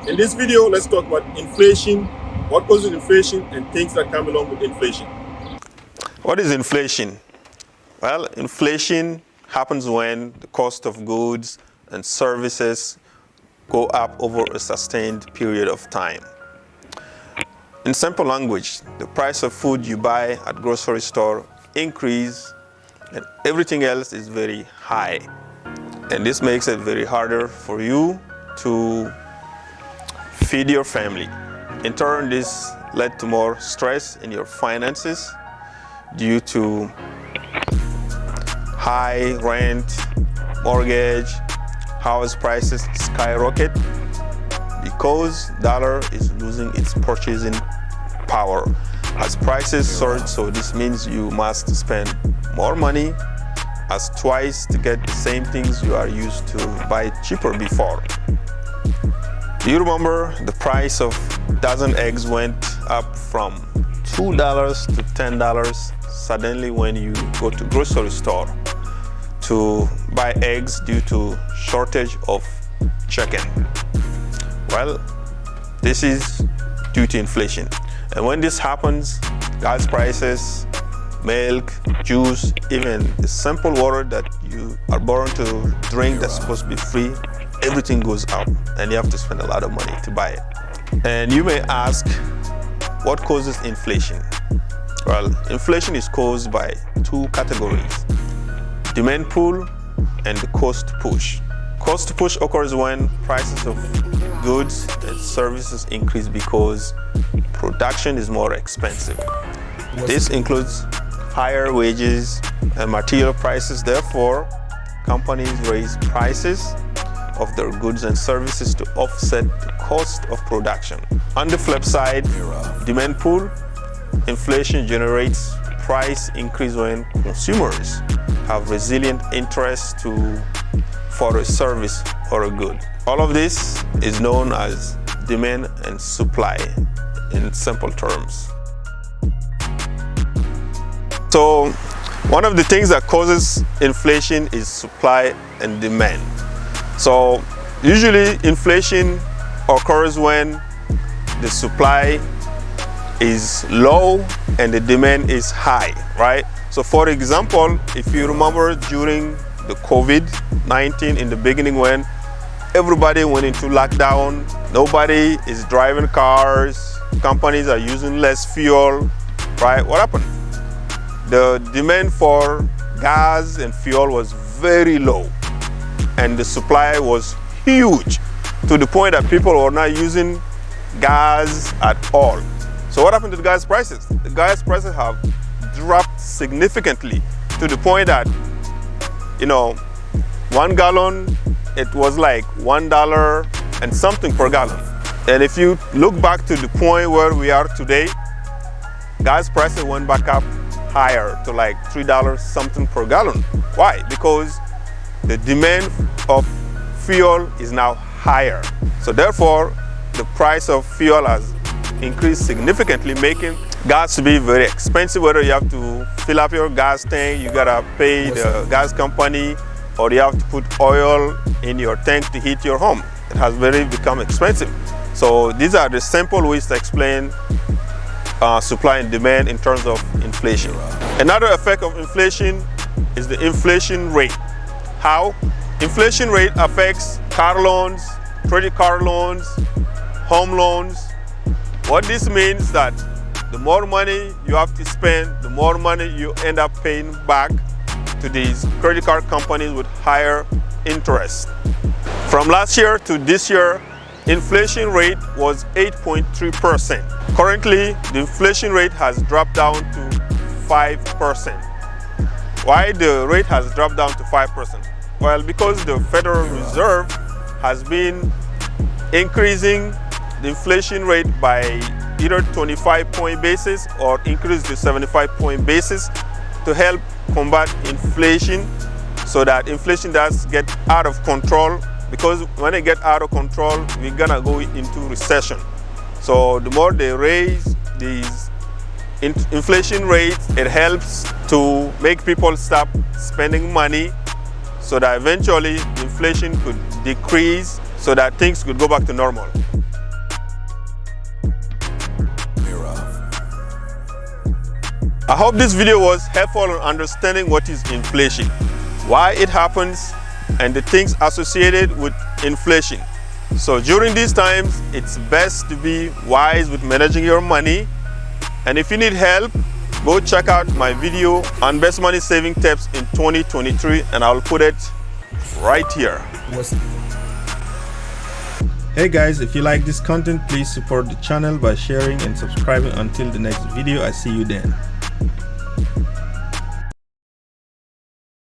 In this video, let's talk about inflation, what causes inflation, and things that come along with inflation. What is inflation? Well, inflation happens when the cost of goods and services go up over a sustained period of time. In simple language, the price of food you buy at grocery store increase and everything else is very high. And this makes it very harder for you to feed your family. In turn, this led to more stress in your finances due to high rent, mortgage, house prices skyrocket because dollar is losing its purchasing power. As prices surge, so this means you must spend more money as twice to get the same things you are used to buy cheaper before. Do you remember the price of dozen eggs went up from $2 to $10 suddenly when you go to grocery store to buy eggs due to shortage of chicken? Well, this is due to inflation. And when this happens, gas prices, milk, juice, even the simple water that you are born to drink that's supposed to be free, everything goes up and you have to spend a lot of money to buy it. And you may ask, what causes inflation? Well, inflation is caused by two categories: demand pull and the cost push. Cost push occurs when prices of goods and services increase because production is more expensive. This includes higher wages and material prices. Therefore, companies raise prices of their goods and services to offset the cost of production. On the flip side, demand pull, inflation generates price increase when consumers have resilient interest for a service or a good. All of this is known as demand and supply in simple terms. So one of the things that causes inflation is supply and demand. So usually inflation occurs when the supply is low and the demand is high, right? So for example, if you remember during the COVID-19 in the beginning when everybody went into lockdown, nobody is driving cars, companies are using less fuel, right? What happened? The demand for gas and fuel was very low and the supply was huge to the point that people were not using gas at all. So what happened to the gas prices? The gas prices have dropped significantly to the point that, 1 gallon, it was like $1 and something per gallon. And if you look back to the point where we are today, gas prices went back up higher to like $3 something per gallon. Why? Because the demand of fuel is now higher. So therefore, the price of fuel has increased significantly, making gas to be very expensive. Whether you have to fill up your gas tank, you gotta pay the gas company, or you have to put oil in your tank to heat your home. It has become expensive. So these are the simple ways to explain supply and demand in terms of inflation. Another effect of inflation is the inflation rate. How? Inflation rate affects car loans, credit card loans, home loans. What this means that the more money you have to spend, the more money you end up paying back to these credit card companies with higher interest. From last year to this year, inflation rate was 8.3%. Currently, the inflation rate has dropped down to 5%. Why the rate has dropped down to 5%? Well, because the Federal Reserve has been increasing the inflation rate by either 25-point basis or increase to 75-point basis to help combat inflation so that inflation does get out of control, because when it gets out of control, we're gonna go into recession. So the more they raise these inflation rates, it helps to make people stop spending money so that eventually inflation could decrease so that things could go back to normal. I hope this video was helpful in understanding what is inflation, why it happens, and the things associated with inflation. So during these times, it's best to be wise with managing your money. And if you need help, go check out my video on best money saving tips in 2023, and I'll put it right here. Hey guys, if you like this content, please support the channel by sharing and subscribing. Until the next video, I see you then.